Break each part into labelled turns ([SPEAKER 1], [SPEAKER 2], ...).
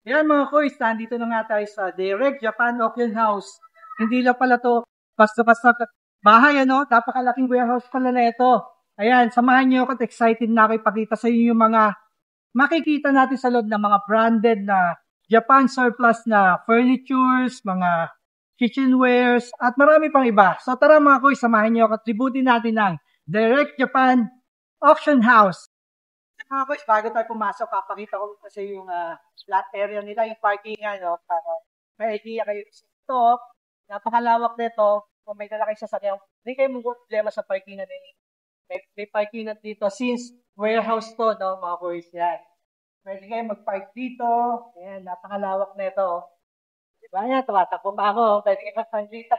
[SPEAKER 1] Yan mga kois, nandito na nga tayo sa Direct Japan Auction House. Hindi lang pala to basta-basta bahay, ano? Napakalaking warehouse pala na ito. Ayan, samahan niyo ako at excited na ako ipakita sa inyo yung mga makikita natin sa loob ng mga branded na Japan surplus na furnitures, mga kitchenwares, at marami pang iba. So tara mga kois, samahan niyo ako at tributin natin ng Direct Japan Auction House. Mga boys, bago tayo pumasok, papakita ko kasi yung flat area nila, yung parkingan, no? Para may idea kayo. Ito, napakalawak nito. Kung may dala kayo sasakyan, hindi kayo mong problema sa parkingan nila. May parkingan dito since warehouse to, no, mga boys, yan. Pwede kayo mag-park dito. Ayan, napakalawak nito. Diba yan, tumatakbo pa ako. Pwede kayo mag-park dito.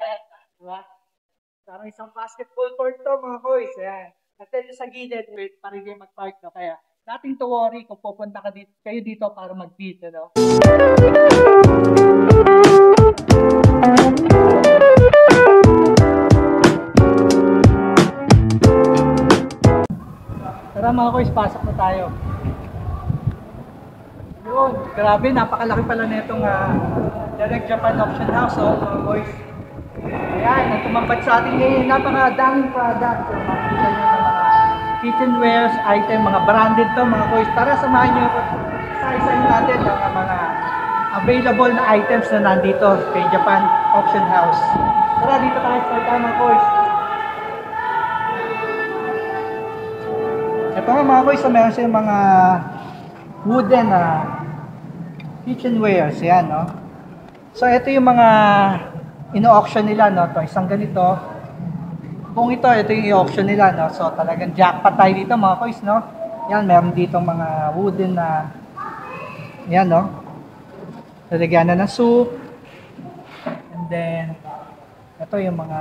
[SPEAKER 1] Diba? Parang isang basketball court to, mga boys. Ayan. At then sa gilid, para kayo mag-park, no? Kaya, nothing to worry kung pupunta kayo dito para mag-beat, no? Tara mga boys, pasok na tayo. Yun, grabe, napakalaki pala na itong Direct Japan Auction House, oh, mga boys. Ayan, ang tumambad sa atin ngayon, napakadaming products. So, makikita nyo ng mga kitchenwares, item, mga branded to, mga boys. Tara, samahan nyo ako sa isa-isa natin ng mga available na items na nandito kay Japan Auction House. Tara, dito tayo sa mga boys. Ito nga mga boys, meron silang mga wooden kitchenwares, yan, no? So, ito yung mga ino-auction nila, no? Ito, isang ganito. Kung ito yung i-auction nila, no? So, talagang jackpot tayo dito, mga boys, no? Yan, meron dito mga wooden na, yan, no? Lalagyan na ng soup. And then, ito yung mga,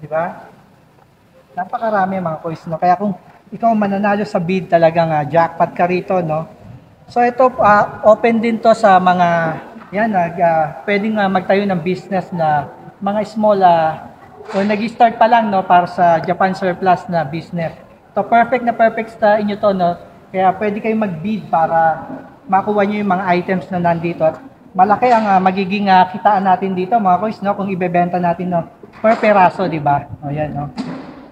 [SPEAKER 1] di ba? Napakarami, mga boys, no? Kaya kung ikaw mananalo sa bid, talagang jackpot ka rito, no? So, ito, open din to sa mga, yan, pwedeng magtayo ng business na mga small, o nag-start pa lang, no, para sa Japan surplus na business. So, perfect sa inyo to, no? Kaya pwede kayong mag-bid para makuha nyo yung mga items na nandito. At malaki ang magiging kitaan natin dito, mga boys, no? Kung ibebenta natin, no, per peraso, di ba? O, yan, no?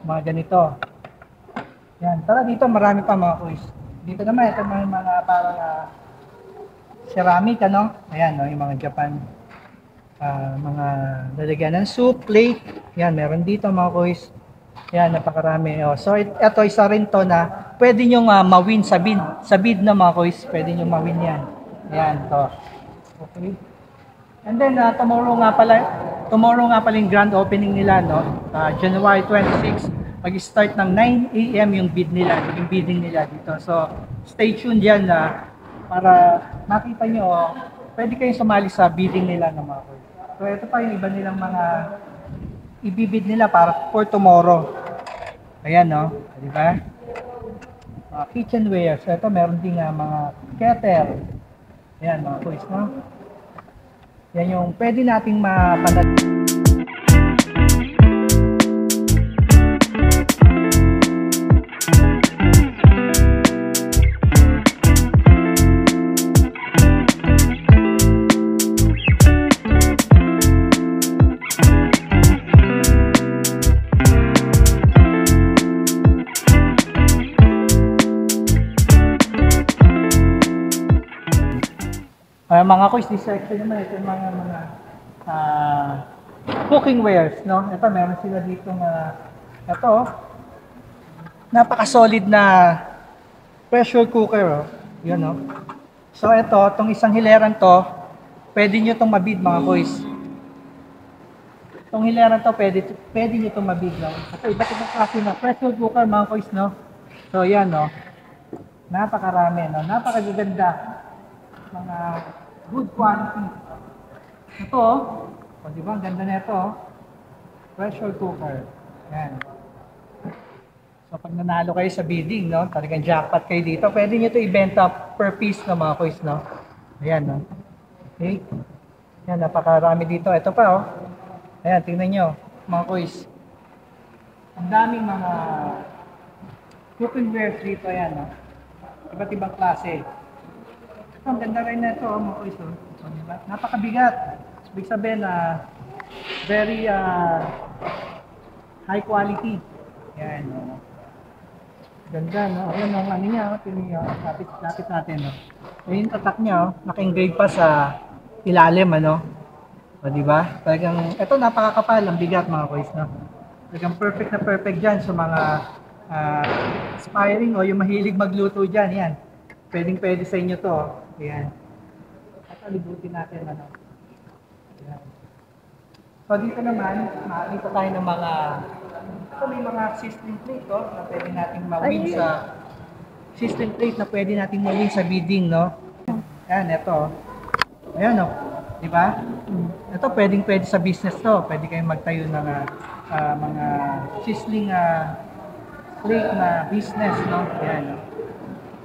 [SPEAKER 1] Mga ganito. Yan, tara dito, marami pa, mga boys. Dito naman, ito mga parang ceramic, ano? Ayan, no, yung mga Japan, mga lalagyan ng soup, plate. Yan, meron dito, mga boys. Yan, napakarami. Oh. So, ito, isa rin to na pwede nyo ma-win sa bid. Sa bid na, mga boys, pwede nyo ma-win yan. Yan, to. Okay. And then, tomorrow nga pala yung grand opening nila, no? January 26. Mag-start ng 9 AM yung bidding nila dito. So, stay tuned dyan para makita nyo, pwede kayong sumali sa bidding nila ng mga boys. So, ito pa yung iba nilang mga ibibid nila para for tomorrow. Ayan, no? Di ba? Kitchenware. So, ito meron din mga kettle. Ayan, mga boys, no? Yan yung pwede nating mapanag. Mga kois, this section naman, ito yung mga cooking wares, no? Ito, meron sila dito ito, napaka-solid na pressure cooker, oh. Yun, no? So, itong isang hileran to, pwede nyo itong mabid, mga kois. Itong hileran to, pwede nyo itong mabid, no? Ito, iba't ibang klase na pressure cooker, mga kois, no? So, yan, no? Napakarami, no? Napakagaganda. Mga good quality. Ito, di ba? Ang ganda na ito. Pressure cooker. Yan. So, pag nanalo kayo sa bidding, no? Talagang jackpot kayo dito. Pwede nyo ito ibenta per piece na, mga kois, no? Ayan, no? Okay. Yan, napakarami dito. Ito pa, oh. Ayan, tingnan nyo, mga kois. Ang daming mga cooking wares dito, ayan, no? Iba't ibang klase. Ito, ang ganda rin na ito, mga kuys. So, diba? Napakabigat. Ibig sabihin na very high quality. Yan. Ganda, no? Ayan ang ano niya, lapit natin, no? Ayun yung tatak niya, naka-engrave pa sa ilalim, ano? O, di ba? Talagang, ito napakakapal, ang bigat, mga kuys, no? Talagang perfect na perfect dyan sa mga aspiring o yung mahilig magluto dyan, yan. Pwedeng-pwede sa inyo to, ayan. At alibutin natin, ano? Ayan. So, dito naman, makikita tayo ng mga, ito may mga sizzling plate, oh, na pwede nating mawin sa, sizzling plate na pwede nating mawin sa bidding, no? Ayan, ito. Ayan, oh. Di ba? Ito, pwedeng-pwede sa business to. Pwede kayong magtayo ng mga sizzling plate na business, no? Ayan, no?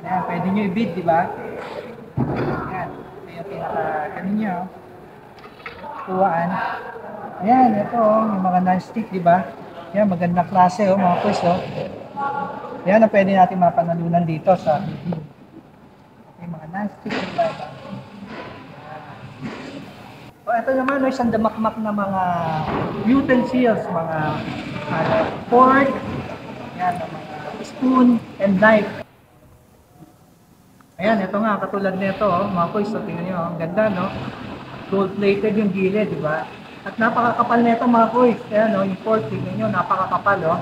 [SPEAKER 1] Ayan, pwede nyo i-bid, di ba? Ayan. Ayan, pinaka-kanin nyo. Tuwaan. Ayan, ito, yung mga non-stick, di ba? Ayan, magandang klase, oh, mga kuys, oh. Ayan, ang pwede natin mapanalunan dito sa bidding. Yung mga non-stick, di ba? So, ito naman, isang damakmak na mga utensils, mga fork, yan, mga spoon, and knife. Ayan, ito nga, katulad nito, oh, mga kuys, so tingnan nyo, ang ganda, no? Gold-plated yung gilid, di ba? At napakakapal nito, mga kuys. Ayan, no, yung fork, tingnan nyo, napakakapal, oh.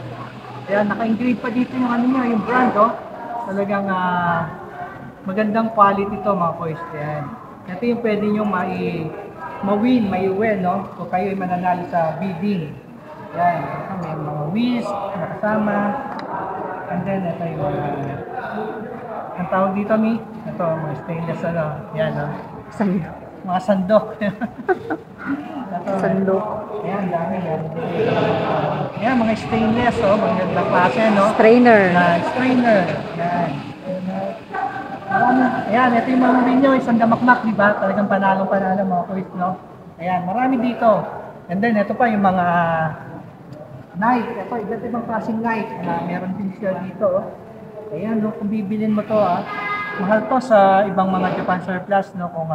[SPEAKER 1] Ayan, naka-engrave pa dito yung ano nyo, yung brand, oh. Talagang magandang quality to, mga kuys. Ayan. Ito yung pwede nyo may-win, no? Kung kayo ay mananalo sa bidding. Yan, ito may mga whisk na kasama. And then, ito yung ang tawag dito, Mi? Ito, mga stainless, ano? Yan, no?
[SPEAKER 2] Sandok.
[SPEAKER 1] Mga sandok. Ito,
[SPEAKER 2] Sandok.
[SPEAKER 1] Ayan, dami. Ayan, mga stainless, oh. Mga ganda klase, no?
[SPEAKER 2] Strainer.
[SPEAKER 1] Strainer. Yan. Ayan, ito yung mga nyo, isang damakmak, di ba? Talagang panalong-panalo, mga kuys, no? Ayan, marami dito. And then, ito pa yung mga knife. Ito, iba't ibang klaseng knife na meron din siya dito, oh. Ayan, no, kung bibilin mo to, mahal to sa ibang mga Japan surplus, no? Kung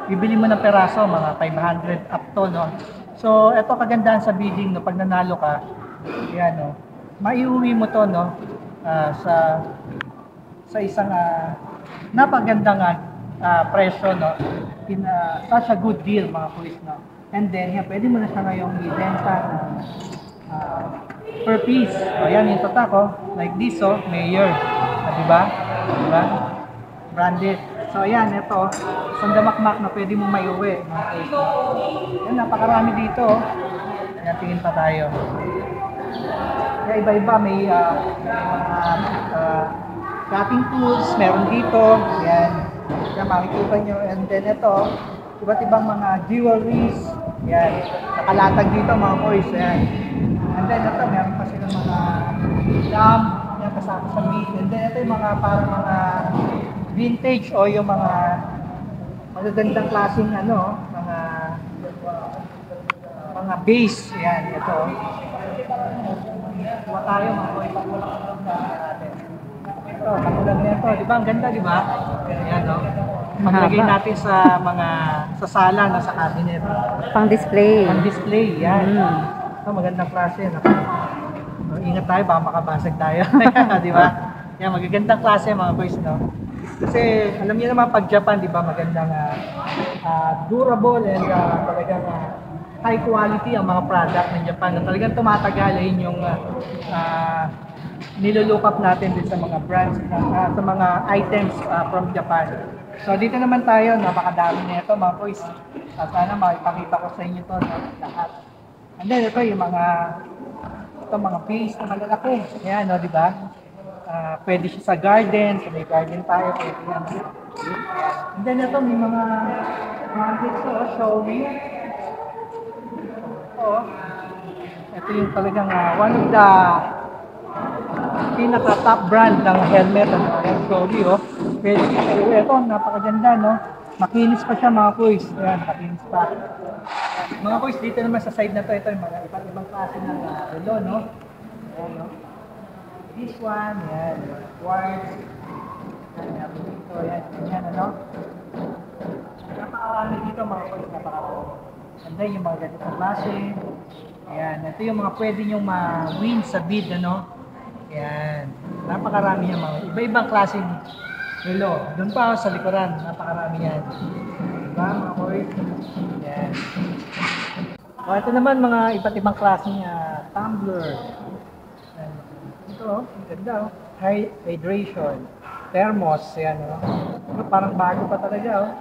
[SPEAKER 1] bibili mo ng peraso, mga 500 up to, no? So, ito kagandahan sa bidding, no? Pag nanalo ka, ayan, no? Maiuwi mo to, no? Sa isang napagandang presyo, no? In such a good deal, mga kuys, no? And then, yan, pwede mo na siya ngayong ibenta na per piece. O, yan yung tatak, oh. Like this, oh, Mayor. Diba? Diba? Branded. So, ayan, ito, isang damakmak na pwede mo maiuwi, mga kuys, no? Yan, napakarami dito, oh. Yan, tingin pa tayo. Kaya iba-iba, may cutting tools, meron dito. Yan. Yan, makikita nyo. And then ito, iba't ibang mga jewelries. Yan. Nakalatag dito, mga boys. Yan. And then ito, meron pa silang mga lamp. Yan, kasama sa meat. And then ito yung mga parang mga vintage o yung mga magagandang klaseng mga base. Yan, ito. Kuha tayo, mga boys. Ito, katulad nito, di ba? Ang ganda, di ba? Ayan, no? Maglagay natin sa sa sala, no? Sa cabinet.
[SPEAKER 2] Pang display.
[SPEAKER 1] Pang display, yan. Ito, magandang klase, no? So, ingat tayo, baka makabasag tayo. Di ba? Yan, magagandang klase, mga boys, no? Kasi, alam niyo naman, pag Japan, di ba, magandang durable and talagang high quality ang mga product ng Japan na talagang tumatagal. Yun yung nilolook up natin din sa mga brands, sa mga items from Japan. So dito naman tayo, napakadami na ito, mga boys. Sana makipakita ko sa inyo to, no, lahat. And then ito yung mga base na malalaki. Ayan, no, di ba? Pwede siya sa garden, so may garden tayo, pwede yan. And then ito, may mga dito, showing. Ito yung talagang one of the pinaka-top brand ng helmet, ang Shory, oh. Pwede kayo. Ito, napakaganda, no? Makinis pa siya, mga kuys. Ayan, makinis pa. Mga kuys, dito naman sa side na to, ito yung mga iba't ibang klase ng relo, no? Ayan, no? This one, yan. Quartz. Ayan, dito, yan. Ayan, ano? dito mga boys, napakarami. And then yung mga ganitong klase. Ayan, ito yung mga pwede nyong ma-win sa bid, ano? Ayan, napakarami yan mga iba-ibang klaseng relo. Doon pa ako sa likuran, napakarami yan. Diba mga boys? Ayan. O, ito naman mga iba't ibang klaseng tumbler. Ayan. Ito, ang ganda oh. Hydration. Thermos, yan oh. Ito, parang bago pa talaga oh.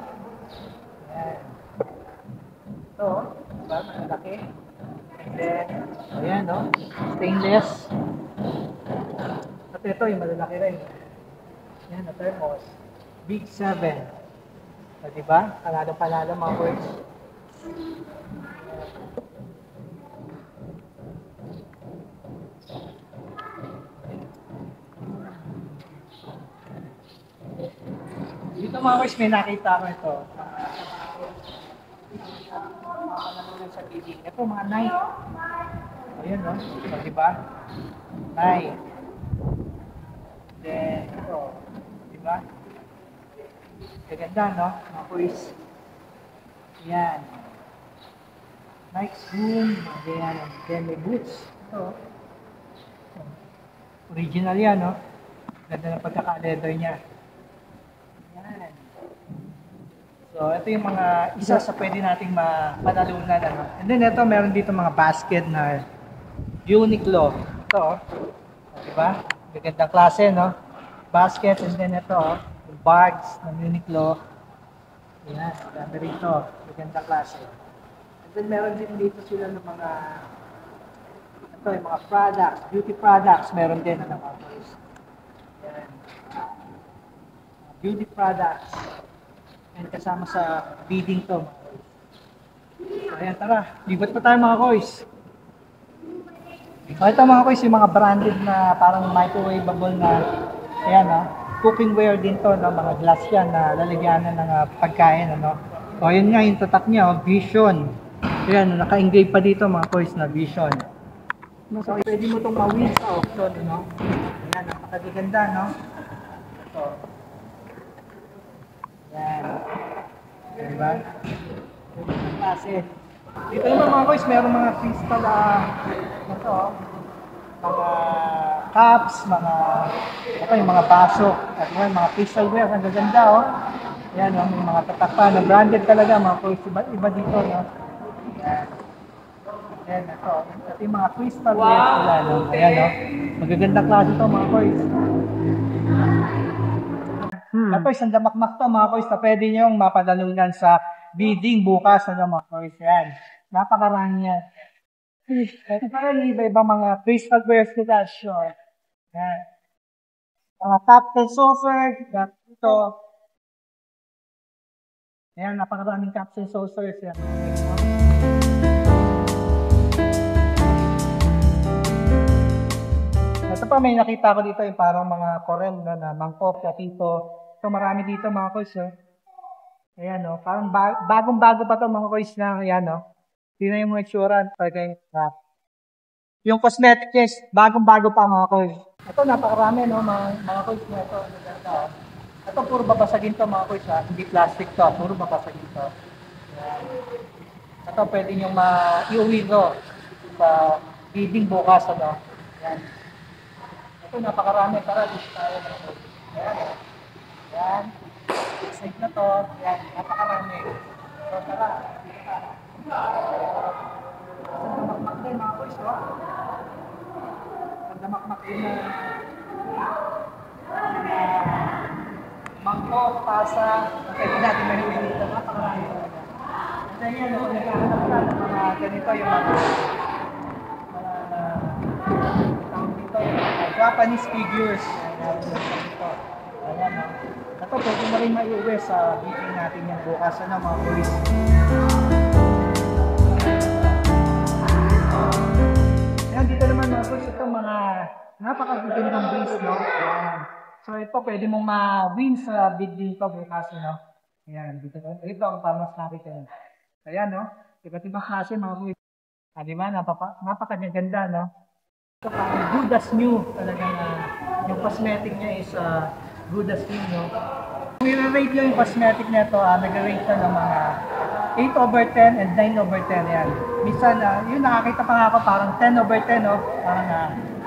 [SPEAKER 1] Ayan. Ito, diba? Malaki. And then, ayan oh. Stainless. At ito, yung malalaki rin. Ayan, na thermos. Big 7. So, diba? Panalo mga boys. Dito mga boys, may nakita ko ito. Sa TV. Ito mga knife. Ayan no? So, diba? Knife. Then, ito. Diba? Gaganda no? Mga boys. Ayan. Nice room. Ayan. Then may boots. Ito. Original yan no? Ganda ng pagkaka-leather niya. Ayan. So, ito yung mga isa sa pwede nating mapanalunan. Ano? And then, ito, meron dito mga basket na Uniqlo. Ito, oh. Diba? Magandang klase, no? Basket, and then ito, oh. Yung bags ng Uniqlo. Ayan, dami rito. Magandang klase. And then, meron din dito sila ng mga ito, yung mga products, beauty products. Meron din, ano, mga boys. Ayan. Beauty products. And kasama sa bidding to. So, ayan, tara. Libat pa tayo mga koys. So, ito mga koys, yung mga branded na parang microwavable na ayan, cookingware din to, no? Mga glass yan na lalagyanan ng pagkain. Ano? So, ayun nga, yung tatak niya, Vision. Ayan, naka-engrave pa dito mga koys na Vision. So, pwede mo itong ma-win sa auction. No? Ayan, napakaganda, no? So, yan. Diba? Yung klase. Dito naman mga boys, mayroong mga crystal ito, mga cups, ito yung mga baso, at yung mga crystalware, ang gaganda oh. Yan, may mga tatakpan na branded talaga mga boys, iba dito, no? Yan. Yan, ito yung mga crystalware nila, no? Ayan, no? Magagandang klase ito mga boys. Ito, isang damakmak to mga boys na pwede nyong mapadalunan sa bidding bukas na mga boys. Yan. Napakarami yan. Ito pa rin, iba-ibang mga crystalware nila, sure. Yan. Mga captain saucer, ito. Yan, napakaraming captain saucers. Yan. Ito pa, may nakita ko dito yung parang mga korel na mangkok, platito. So, marami dito mga koys, oh. Ayan, oh. Parang bagong-bago pa to mga koys na, ayan, oh. Tingnan yung mga itsura. Yung cosmetic case, bagong-bago pa mga koys. Ito, napakarami, no, mga koys na ito. Oh. Ito, puro babasagin to mga koys, ha. Hindi plastic to, puro babasagin to. Ayan. Ito, pwede nyo i-uwi to sa bidding bukas, ano. Ayan. Ito, napakarami. Tara, dito tayo. Ayan, oh. Yan. Side na to. Yan. Napakarami. So, tara. Isang damakmak din mga boys, oh. Isang damakmak din na mangkok, tasa. Okay, hindi natin mahiwin dito. Napakarami talaga. And then yan, oh. Nagkahanap na ng mga ganito yung mga tawag dito, yung Japanese figures. Ayan, oh. Ito, pwede na rin maiuwi sa bidding natin yung bukas na mga boys. Ayan, dito naman mga boys, ito mga napakagandang breeze, no? Ayan. So, ito, pwede mong ma-win sa bidding ito bukas, no? Ayan, dito ang pamas natin. Ayan, no? Iba't ibang klase mga boys. Di ba? Napakaganda, no? Ito parang good as new talaga na yung cosmetic niya is good as new, no? I-rate yung cosmetic nito, nag-rate siya ng mga 8/10 and 9/10 yan. Minsan, yun nakakita pa nga ako parang 10/10, no? Parang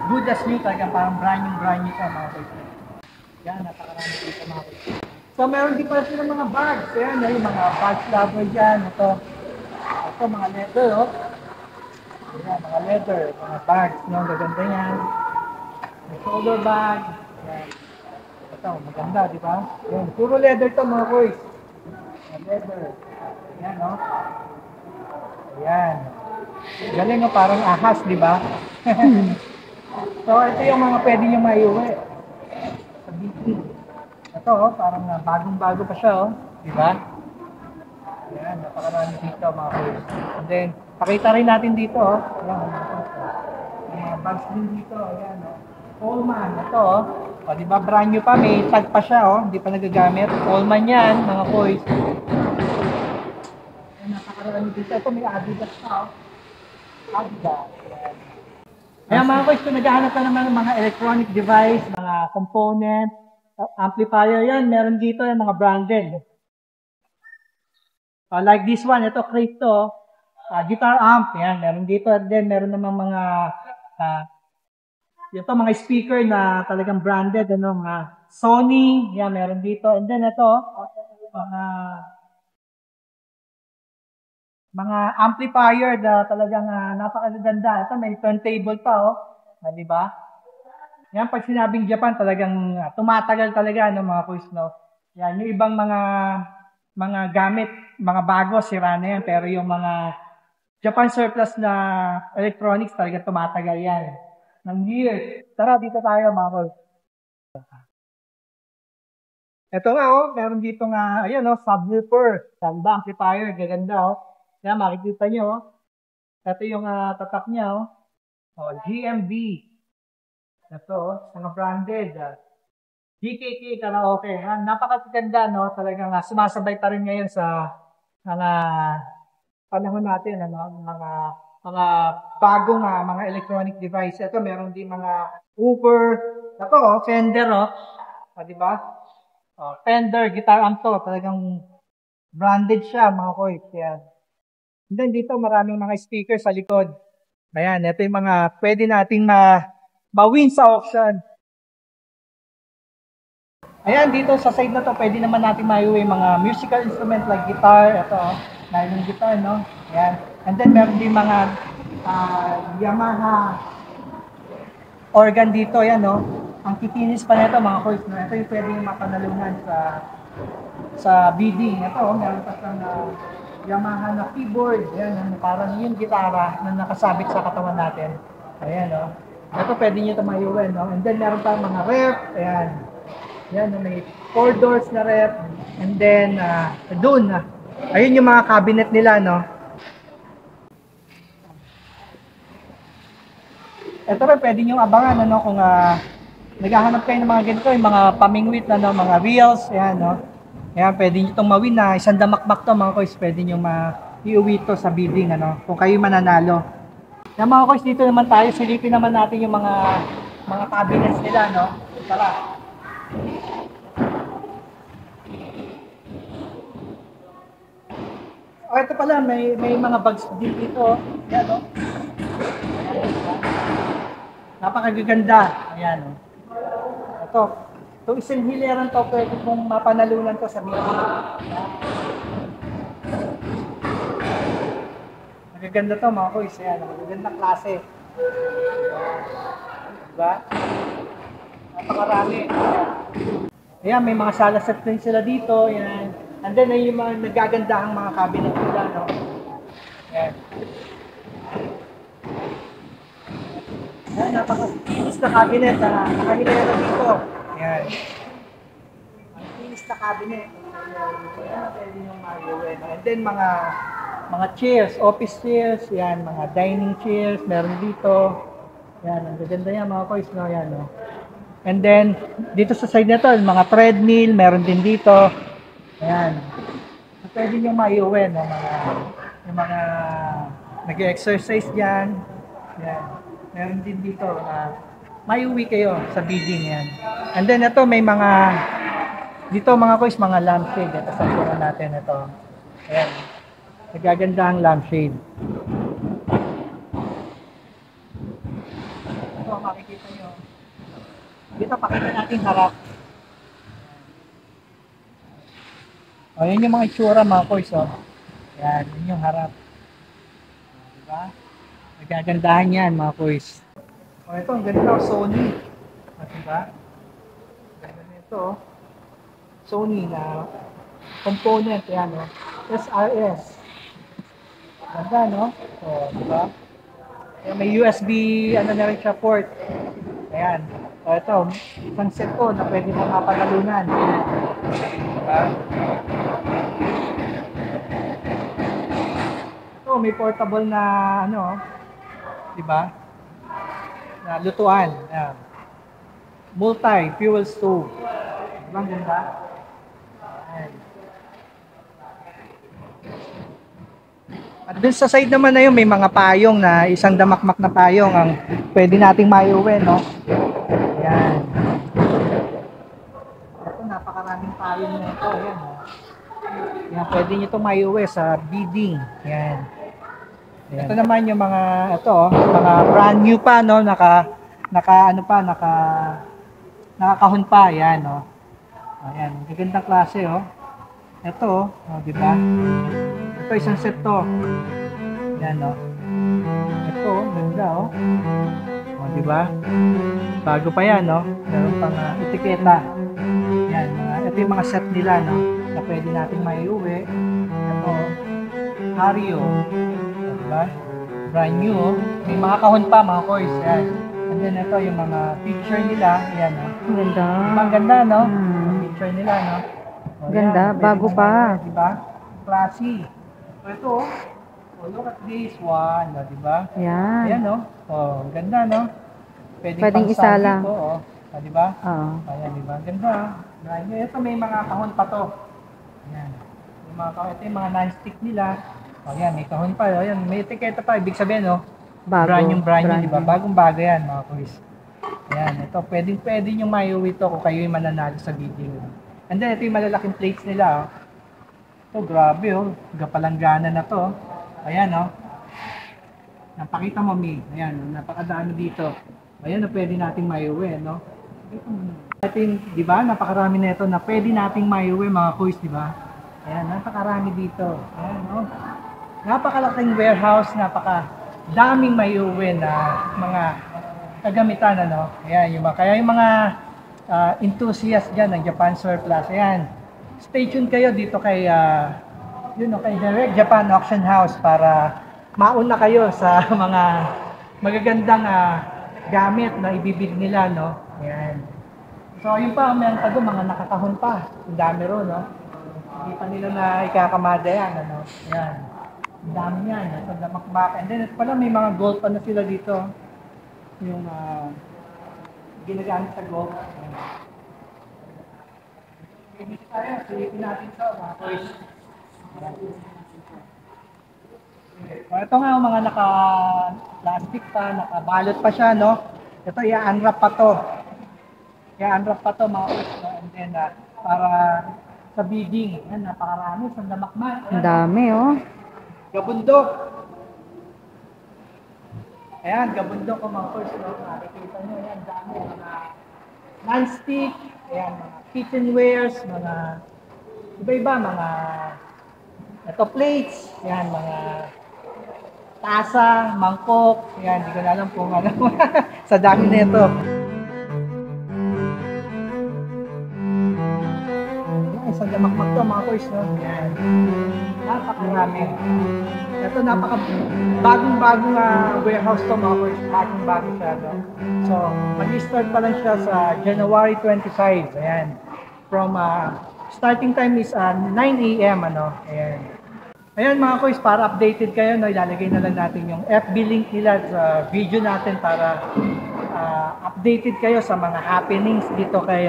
[SPEAKER 1] good as new, talagang parang brand new siya mga boys. Yan, napakarami dito mga boys. So meron din pala sila mga bags. Ayan, yung mga bags lover dyan. Ito mga leather, oh. Ayan, mga leather, mga bags, no? Gaganda yan. May shoulder bag. Ayan. Ito, maganda, di ba? Ayan, puro leather to mga boys. Leather. Ayan, no? Ayan. Galing, no? Parang ahas, di ba? So, ito yung mga pwede nyo maiuwi. Sa BT. Ito, oh, parang bagong-bago pa siya, oh. Di ba? Ayan, napakarami dito, mga boys. And then, pakita rin natin dito, oh. Ayan, mga bags din dito. Ayan, oh. Coleman, ito, oh. O, di ba, brand new pa, may tag pa siya, oh. Hindi pa nagagamit. Coleman yan, mga boys. Ayan, napakarami dito. Ito, may Adidas pa, oh. Adidas. Ayan, mga boys, kung naghahanap ka naman ng mga electronic device, mga component, amplifier yan, meron dito yung mga branded. Like this one, ito, Crypto, guitar amp, yan, meron dito. And then, meron namang mga, ito, mga speaker na talagang branded, ano, mga Sony, yan, meron dito. And then, ito, mga amplifier na talagang napakaganda. Ito, may turntable pa, oh. Di ba? Yan, pag sinabing Japan, talagang tumatagal talaga, no, mga boys, no? Yan, yung ibang mga gamit, mga bago, sira na yan. Pero yung mga Japan surplus na electronics, talaga tumatagal yan. Ng years. Tara, dito tayo, mga boys. Ito nga, oh, meron dito nga, ayan, oh, subwoofer, sound amplifier, gaganda, oh. Yan, makikita nyo, oh. Ito yung tatak niya, oh. Oh, GMB. Ito, mga branded. GKK Karaoke. Napakaganda, no? Talagang sumasabay pa rin ngayon sa mga panahon natin, ano? Mga bagong mga electronic device. Ito, meron din mga Uber. Ito, oh, Fender, oh. Di ba? Oh, Fender, guitar amp to. Talagang branded siya, mga koy. Yan. And then dito, maraming mga speakers sa likod. Ayan, ito yung mga pwede nating ma-win sa auction. Ayan, dito sa side na to, pwede naman natin maiuwi mga musical instrument like guitar. Ito, nylon guitar, no? Ayan. And then, meron din mga Yamaha organ dito. Ayan, no? Ang kikinis pa nito, mga boys, no? Ito yung pwede mapanalungan sa bidding. Ito, meron pa siyang Yamaha na keyboard. Ayan, parang yung gitara na nakasabit sa katawan natin. Ayan, no? Ito, pwede nyo ito maiuwi, no? And then, meron pa mga ref. Ayan. Yan, may 4 doors na ref. And then, doon, ayun yung mga cabinet nila, no? Ito rin, pwede nyo abangan, ano, kung naghahanap kayo ng mga ganito, yung mga pamingwit, ano, mga reels, ayan, no? Ayan, pwede nyo itong mawin na isang damakbak to, mga koys, pwede nyo iuwi to sa bidding, ano, kung kayo mananalo. Yan, mga koys, dito naman tayo, silipin naman natin yung mga cabinets nila, no? Tara. Oh, ito pala, may mga bags din dito. Ayan, no? Napakagaganda. Ayan, no? Ito. Itong isang hileran to, pwede mong mapanalunan to sa video. Magaganda to, mga boys. Ayan, magagandang klase. Diba? Napakarami. Ayan, may mga sala set din sila dito. Ayan. And then, ay yung mga nagagandahang mga cabinet nila, no? Ayan. Ayan, napaka-kinis na cabinet. Nakahilera dito. Ayan. Ang kinis na cabinet. Ayan, pwede yung maiuwi. And then, mga chairs, office chairs. Ayan, mga dining chairs. Meron dito. Ayan, ang gaganda yan, mga boys, no? Ayan, no? And then, dito sa side nito, mga treadmill, meron din dito. Ayan. So, pwede nyo maiuwi, no? Yung mga nag-exercise dyan. Ayan. Meron din dito na maiuwi kayo sa bidding yan. And then, ito, may mga Dito mga kois, mga lampshade. Ito sa pura natin ito. Ayan. Nagaganda ang lampshade. Ito, makikita nyo. Dito, pakita natin harap. O, yan yung mga itsura mga kois. O. Yan, yun yung harap. Diba? Nagagandahan yan mga kois. O, ito, ang ganda. Sony. O, diba? Ganda nito. Sony na component. Yan, o. SRS. Ganda, no? O, diba? Ayan, may USB, ano na rin siya, port. Ayan. O, ito, isang set ko na pwede mo mapagalunan. Diba? Ito, may portable na, ano, diba? Na lutuan. Ayan. Multi-fuel stove. Diba, ang ganda? Ayan. At dun sa side naman na yun, may mga payong na isang damakmak na payong ang pwede nating maiuwi, no? Ayan. Ito, napakaraming payong na ito. Ayan, no? Ayan, pwede nyo ito maiuwi sa bidding. Ayan. Ayan. Ito naman yung mga, ito, mga brand new pa, no? Nakakahon pa. Ayan, no? Ayan, gagandang klase, oh. Ito, oh, di ba? Ito, isang set to. Yan, no? Ito, ganda, oh. O, di ba? Bago pa yan, no? Meron pang etiketa. Yan, ito yung mga set nila, no? Na pwede natin maiuwi. Ito, Ario. O, di ba? Brand new, oh. May mga kahon pa, mga coins. Yan. And then, ito yung mga picture nila. Yan, no?
[SPEAKER 2] Ang ganda.
[SPEAKER 1] Ang ganda, no? Picture nila, no? O,
[SPEAKER 2] Ganda,
[SPEAKER 1] yan,
[SPEAKER 2] bago
[SPEAKER 1] pwede
[SPEAKER 2] pa.
[SPEAKER 1] naman, di ba? Classy. So, ito, oh, look at this one, no, di ba?
[SPEAKER 2] Ayan.
[SPEAKER 1] Ayan, no? Oh, ang ganda, no?
[SPEAKER 2] Pwedeng isa lang.
[SPEAKER 1] Oh, oh, di ba?
[SPEAKER 2] Oo.
[SPEAKER 1] Ayan, di ba? Ganda. Ito, may mga kahon pa to. Ayan. May mga kahon, ito yung mga non-stick nila. Oh, ayan, may kahon pa. Oh, ayan, may etiketa pa. Ibig sabihin, no?
[SPEAKER 2] Bago.
[SPEAKER 1] Brand new, di ba?
[SPEAKER 2] new.
[SPEAKER 1] Bagong-bago yan, mga kuis. Ayan, ito, pwede nyo maiuwi to kung kayo yung mananalo sa video. And then, ito yung malalaking plates nila, oh. Ito, grabe, oh. Gapalanggana na to. Ayan, oh. Napakita mo, Mi. Ayan, oh. Napakadami dito. Ayan, oh, pwede nating maiuwi, no? Ito yung, di ba? Napakarami na ito na pwede nating maiuwi, mga kuis, di ba? Ayan, napakarami dito. Ayan, oh. Napakalaking warehouse, napakadaming maiuwi na mga kagamitan, ano? Ayan, kaya yung mga enthusiast dyan ng Japan Surplus. Ayan. Stay tuned kayo dito kay kay Direct Japan Auction House para mauna kayo sa mga magagandang gamit na ibibig nila, no? Ayan. So, yun pa, meron pa doon, mga nakakahon pa. Ang dami ro, no? Hindi pa nila na ikakamada yan, ano? Ayan. Ang dami yan, no? Sa damakmak. And then, ito pala, may mga gold pa na sila dito. Yung ginagamit sa golf. Hindi tayo, silipin natin ito, mga toys. Ito nga, mga naka-plastic pa, nakabalot pa siya, no? Ito, i-unwrap pa to. I-unwrap pa to, mga toys. No? And then, para sa bidding. Yan, napakarami, sa damakmak.
[SPEAKER 2] Ang dami, oh.
[SPEAKER 1] Gabundok. Ayan, gabundok ko mga course, no? Nakikita nyo, ayan, dami, mga non-stick, ayan, mga kitchenwares, mga iba-iba, mga ito plates, ayan, mga tasa, mangkok, ayan, hindi ko na alam kung ano, sa dami na ito. Ayan, isang damakmak to mga course, no? Ayan, napakarami. Ito, bagong-bagong warehouse to mga boys. Bagong-bago siya, no? So, mag-start pa lang siya sa January 25. Ayan. From, starting time is 9 a.m. Ano? Ayan. Ayan mga boys, para updated kayo, no? Ilalagay na lang natin yung FB link nila sa video natin para updated kayo sa mga happenings dito kay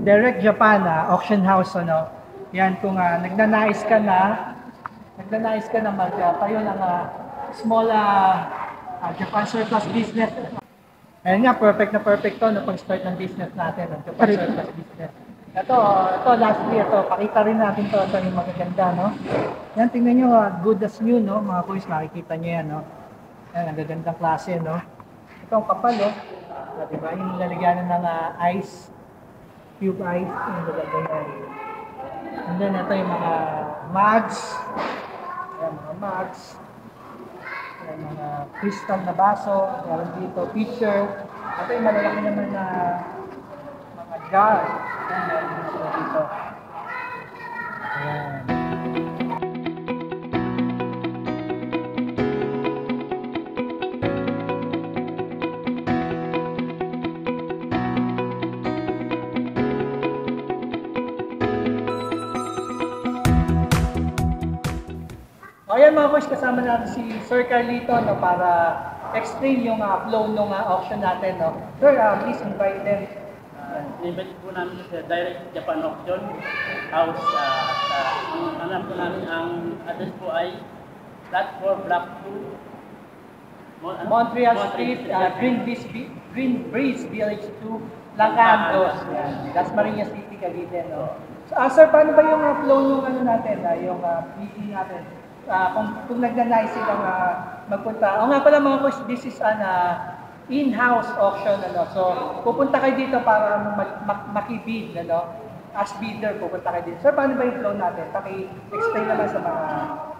[SPEAKER 1] Direct Japan Auction House, ano? Yan, kung nagnanais ka na magtayo ng small Japan Surplus business. Ayan nga, perfect na perfect to na pag-start ng business natin, ng Japan Surplus business. Ito lastly, pakita rin natin to. Ito yung magaganda, no? Yan, tingnan nyo, good as new, no? Mga boys, makikita nyo yan, no? Yan, ang gagandang klase, no? Ito ang kapal, no? Diba? Yung lalagyanan ng ice, cube ice, yung gaganda yan. And then, ito yung mga mugs. Yan, mga mugs. Yan, mga crystal na baso. Meron dito, pitcher. Ito yung malalaki naman na mga jar. Yan, meron dito. Ayan. Ayan mga boys, kasama natin si Sir Carlito, no, para explain yung flow ng auction natin. No. Sir, please invite them.
[SPEAKER 3] In-invite po namin sa Direct Japan Auction House. Ang alam po namin, ang address po ay Flat 4 Block 2
[SPEAKER 1] Montreal Street, Green Breeze Village 2, Lacantos. Las Marinas City, Cavite. No. So, sir, paano ba yung flow ng natin, yung meeting natin? Kung nagnanay silang magpunta. O nga pala mga boys, this is an in-house auction. Ano? So, pupunta kayo dito para makibid. Ano? As bidder, pupunta kayo dito. Sir, paano ba yung flow natin? Paki-explain naman sa mga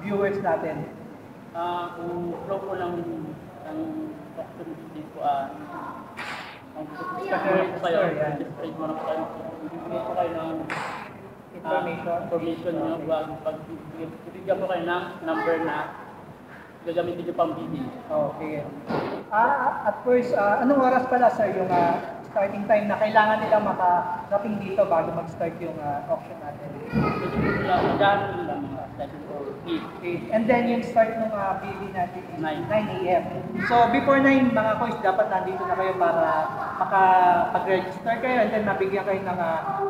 [SPEAKER 1] viewers natin.
[SPEAKER 3] Kung flow po ng auction dito, ang discover po kayo, display mo na po kayo. Bigyan po kayo ng information nyo. Pag bigyan po kayo ng number na gagamitin nyo pang bidding.
[SPEAKER 1] Okay. At first, anong oras pala sir yung starting time na kailangan nila makarating dito bago mag-start yung auction natin?
[SPEAKER 3] Magkano lang 7
[SPEAKER 1] And then yung start ng bidding natin is 9 a.m. So before 9 mga boys, dapat nandito na kayo para makapag-register kayo and then nabigyan kayo ng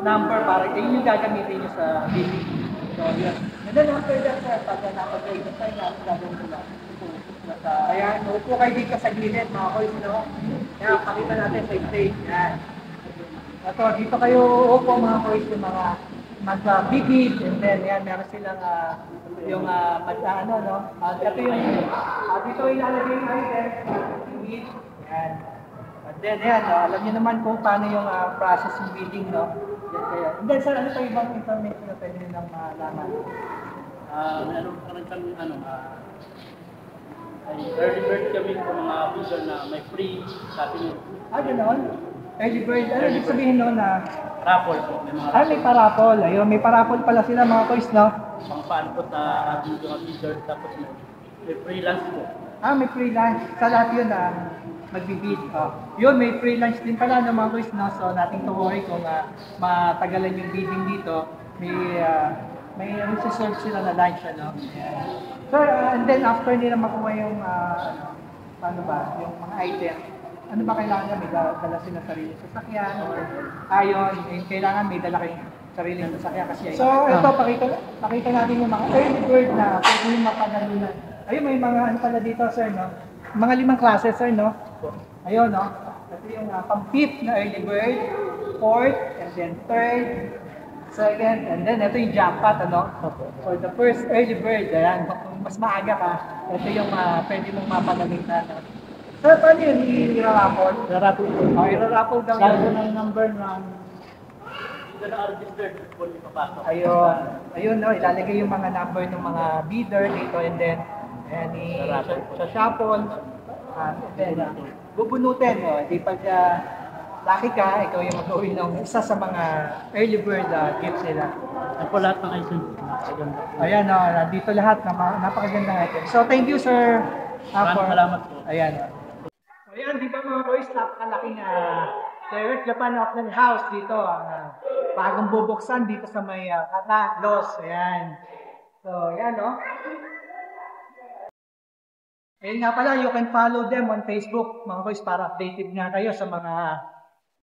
[SPEAKER 1] number para yun yung gagamitin nyo sa bidding. So yun. And then after that sir, pag napag-register na, gagawin ko lang. Ayan, upo kayo dito sa gilid mga boys, no? Kaya pakita natin sa stage. Yan. Ito, dito kayo upo mga boys, yung mga mag-bigid, and then yan, meron silang yung ano, no? Ito yung, dito ilalagay yung item, bigid, yan. And then yan, alam niyo naman kung paano yung process yung bidding, no? Yan kayo. And then sir, ano pa ibang information na pwede nilang malaman?
[SPEAKER 3] Meron kami ay early bird kami po mga bidder na may free shopping.
[SPEAKER 1] Gano'n? Early bird, ano ibig sabihin no na?
[SPEAKER 3] Raffle po. May mga
[SPEAKER 1] May parapol. Ayun, may parapol pala sila mga boys, no?
[SPEAKER 3] pang paan po sa ating mga bidder. Tapos may free lunch po.
[SPEAKER 1] May free lunch. Sa lahat yun magbibid. Yun, may free lunch din pala ng mga boys, no? So, nothing to worry kung matagalan yung bidding dito. May serve sila na lunch, ano? Yeah. Sir, and then after nila makuha yung, paano ba, yung mga item, ano ba kailangan na may dala sila sarili sasakyan? Or kailangan may dala kayong sariling sasakyan kasi. So, ito, pakita natin yung mga early bird na pwede yung mapanalunan. Ayun, may mga ano pala dito, sir, no? Mga 5 klase, sir, no? Ayun, no? Ito yung pang-fifth na early bird, fourth, and then third, second, and then ito yung jackpot, ano? For the first early bird, ayan, mas maaga ka, ito yung pwede mong mapanalitan. Sir, paano yun? I-raffle?
[SPEAKER 3] Raffle po.
[SPEAKER 1] I-raffle daw
[SPEAKER 3] Sabi
[SPEAKER 1] yun.
[SPEAKER 3] ng number ng hindi na registered po ipapasok.
[SPEAKER 1] Ayun, no? Ilalagay yung mga number ng mga bidder dito, and then sa shuffle, and then bubunutin, no? Hindi pag lucky ka, ikaw yung mag-uwi ng isa sa mga early bird gifts nila.
[SPEAKER 3] Ay po lahat ng item.
[SPEAKER 1] Ayan, nandito lahat, napakagandang item. So, thank you, sir.
[SPEAKER 3] Maraming salamat po.
[SPEAKER 1] Ayan. So, ayan, di ba mga boys, napakalaking Direct Japan Auction House dito. Bagong bubuksan dito sa may Los. Ayan. So, ayan, no? Ayun nga pala, you can follow them on Facebook, mga boys, para updated nga kayo sa mga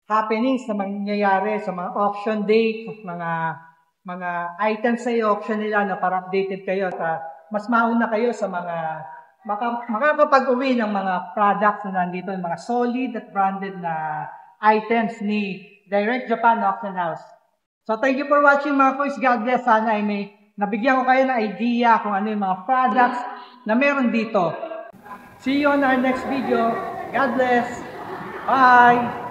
[SPEAKER 1] happenings na mangyayari sa mga auction date, mga items sa auction nila na para updated kayo sa mas mauna kayo sa mga makakapag-uwi ng mga products na nandito, mga solid at branded na items ni Direct Japan Auction House. So thank you for watching mga Kois. God bless. Sana ay may nabigyan ko kayo ng idea kung ano yung mga products na meron dito. See you on our next video. God bless. Bye!